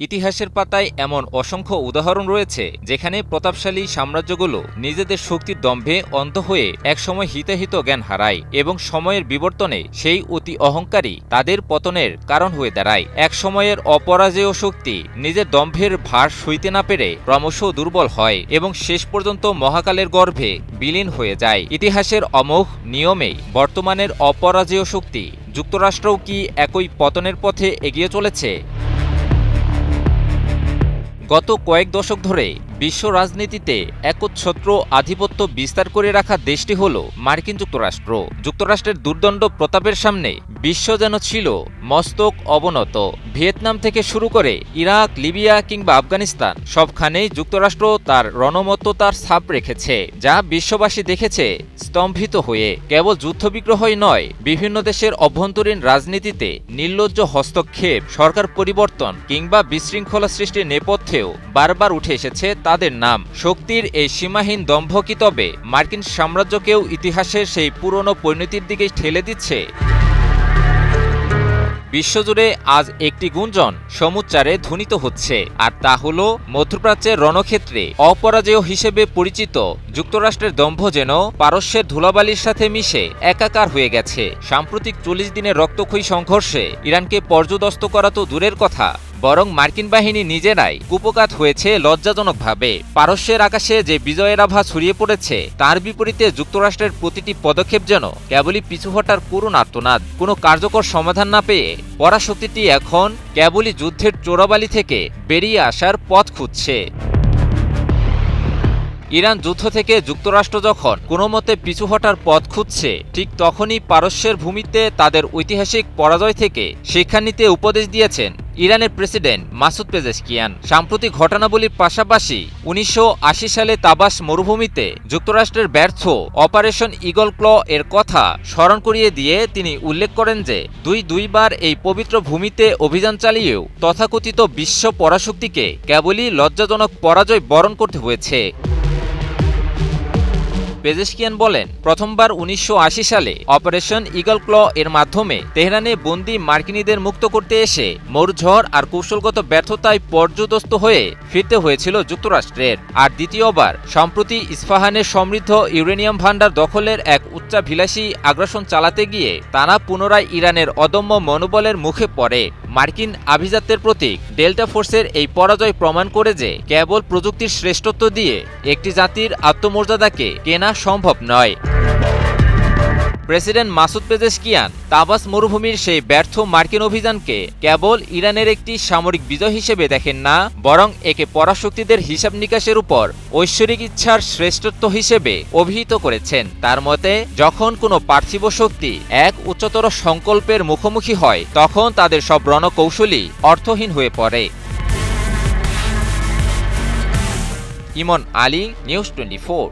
ইতিহাসের পাতায় এমন অসংখ্য উদাহরণ রয়েছে যেখানে প্রতাপশালী সাম্রাজ্যগুলো নিজেদের শক্তির দম্ভে অন্ধ হয়ে একসময় হিতাহিত জ্ঞান হারায় এবং সময়ের বিবর্তনে সেই অতি অহংকারী তাদের পতনের কারণ হয়ে দাঁড়ায়। এক সময়ের অপরাজেয় শক্তি নিজের দম্ভের ভার সইতে না পেরে ক্রমশ দুর্বল হয় এবং শেষ পর্যন্ত মহাকালের গর্ভে বিলীন হয়ে যায়। ইতিহাসের অমোঘ নিয়মেই বর্তমানের অপরাজেয় শক্তি যুক্তরাষ্ট্রও কি একই পতনের পথে এগিয়ে চলেছে? গত কয়েক দশক ধরে বিশ্ব রাজনীতিতে একচ্ছত্র আধিপত্য বিস্তার করে রাখা দেশটি হল মার্কিন যুক্তরাষ্ট্র। যুক্তরাষ্ট্রের দুর্দণ্ড প্রতাপের সামনে বিশ্ব যেন ছিল মস্তক অবনত। ভিয়েতনাম থেকে শুরু করে ইরাক, লিবিয়া কিংবা আফগানিস্তান সবখানেই যুক্তরাষ্ট্র তার রণমত্ততার ছাপ রেখেছে, যা বিশ্ববাসী দেখেছে স্তম্ভিত হয়ে। কেবল যুদ্ধবিগ্রহই নয়, বিভিন্ন দেশের অভ্যন্তরীণ রাজনীতিতে নির্লজ্জ হস্তক্ষেপ, সরকার পরিবর্তন কিংবা বিশৃঙ্খলা সৃষ্টির নেপথ্যেও বারবার উঠে এসেছে তাদের নাম। শক্তির এই সীমাহীন দম্ভ কি তবে মার্কিন সাম্রাজ্যকেও ইতিহাসের সেই পুরনো পরিণতির দিকে ঠেলে দিচ্ছে? বিশ্বজুড়ে আজ একটি গুঞ্জন সমুচ্চারে ধ্বনিত হচ্ছে, আর তা হল মধ্যপ্রাচ্যের রণক্ষেত্রে অপরাজেয় হিসেবে পরিচিত যুক্তরাষ্ট্রের দম্ভ যেন পারস্যের ধুলাবালির সাথে মিশে একাকার হয়ে গেছে। সাম্প্রতিক 40 দিনের রক্তক্ষয়ী সংঘর্ষে ইরানকে পর্যুদস্ত করা তো দূরের কথা, বরং মার্কিন বাহিনী নিজেরাই কুপকাত হয়েছে লজ্জাজনকভাবে। পারস্যের আকাশে যে বিজয়ের আভা ছড়িয়ে পড়েছে, তার বিপরীতে যুক্তরাষ্ট্রের প্রতিটি পদক্ষেপ যেন কেবলই পিছু হটার করুণ আর্তনাদ। কোনো কার্যকর সমাধান না পেয়ে পরাশক্তিটি এখন কেবলই যুদ্ধের চোরাবালি থেকে বেরিয়ে আসার পথ খুঁজছে। ইরান যুদ্ধ থেকে যুক্তরাষ্ট্র যখন কোনো মতে পিছু হটার পথ খুঁজছে, ঠিক তখনই পারস্যের ভূমিতে তাদের ঐতিহাসিক পরাজয় থেকে শিক্ষা নিতে উপদেশ দিয়েছেন ইরানের প্রেসিডেন্ট মাসুদ পেজেশকিয়ান। সাম্প্রতিক ঘটনাবলীর পাশাপাশি 1980 সালে তাবাস মরুভূমিতে যুক্তরাষ্ট্রের ব্যর্থ অপারেশন ঈগল ক্ল এর কথা স্মরণ করিয়ে দিয়ে তিনি উল্লেখ করেন যে দুইবার এই পবিত্র ভূমিতে অভিযান চালিয়েও তথাকথিত বিশ্ব পরাশক্তিকে কেবলই লজ্জাজনক পরাজয় বরণ করতে হয়েছে। পেজেশকিয়ান বলেন, প্রথমবার 1980 সালে অপারেশন ঈগল ক্ল এর মাধ্যমে তেহরানে বন্দী মার্কিনীদের মুক্ত করতে এসে মরুঝড় আর কৌশলগত ব্যর্থতায় পর্যুদস্ত হয়ে ফিরতে হয়েছিল যুক্তরাষ্ট্রের। আর দ্বিতীয়বার সম্প্রতি ইস্পাহানের সমৃদ্ধ ইউরেনিয়াম ভাণ্ডার দখলের এক উচ্চাভিলাষী আগ্রাসন চালাতে গিয়ে তারা পুনরায় ইরানের অদম্য মনোবলের মুখে পড়ে। মার্কিন আভিজাত্যের প্রতীক ডেল্টা ফোর্সের এই পরাজয় প্রমাণ করে যে কেবল প্রযুক্তির শ্রেষ্ঠত্ব দিয়ে একটি জাতির আত্মমর্যাদাকে কেনা সম্ভব নয়। প্রেসিডেন্ট মাসুদ পেজেশকিয়ান তাবাস মরুভূমির সেই ব্যর্থ মার্কিন অভিযানকে কেবল ইরানের একটি সামরিক বিজয় হিসেবে দেখেন না, বরং একে পরাশক্তিদের হিসাব নিকাশের উপর ঐশ্বরিক ইচ্ছার শ্রেষ্ঠত্ব হিসেবে অভিহিত করেছেন। তার মতে, যখন কোনো পার্থিব শক্তি এক উচ্চতর সংকল্পের মুখোমুখি হয়, তখন তাদের সব রণকৌশলই অর্থহীন হয়ে পড়ে। ইমন আলী, নিউজ 24।